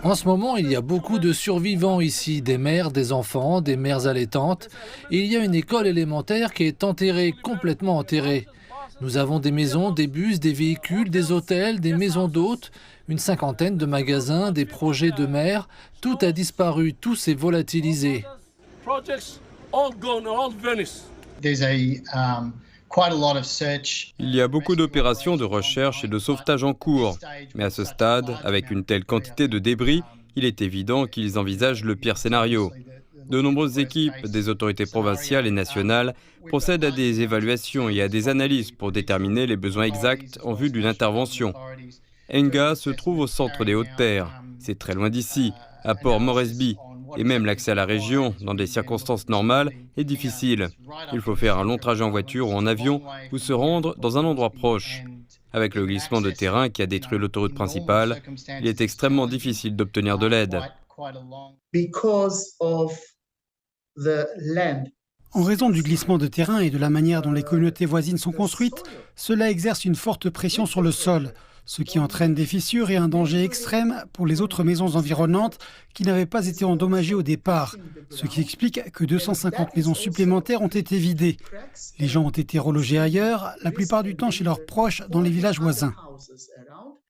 En ce moment, il y a beaucoup de survivants ici, des mères, des enfants, des mères allaitantes. Et il y a une école élémentaire qui est enterrée, complètement enterrée. Nous avons des maisons, des bus, des véhicules, des hôtels, des maisons d'hôtes, une cinquantaine de magasins, des projets de mer. Tout a disparu, tout s'est volatilisé. Il y a beaucoup d'opérations de recherche et de sauvetage en cours, mais à ce stade, avec une telle quantité de débris, il est évident qu'ils envisagent le pire scénario. De nombreuses équipes des autorités provinciales et nationales procèdent à des évaluations et à des analyses pour déterminer les besoins exacts en vue d'une intervention. Enga se trouve au centre des Hautes-Terres, c'est très loin d'ici, à Port Moresby, et même l'accès à la région, dans des circonstances normales, est difficile. Il faut faire un long trajet en voiture ou en avion ou se rendre dans un endroit proche. Avec le glissement de terrain qui a détruit l'autoroute principale, il est extrêmement difficile d'obtenir de l'aide. En raison du glissement de terrain et de la manière dont les communautés voisines sont construites, cela exerce une forte pression sur le sol, ce qui entraîne des fissures et un danger extrême pour les autres maisons environnantes qui n'avaient pas été endommagées au départ, ce qui explique que 250 maisons supplémentaires ont été vidées. Les gens ont été relogés ailleurs, la plupart du temps chez leurs proches dans les villages voisins.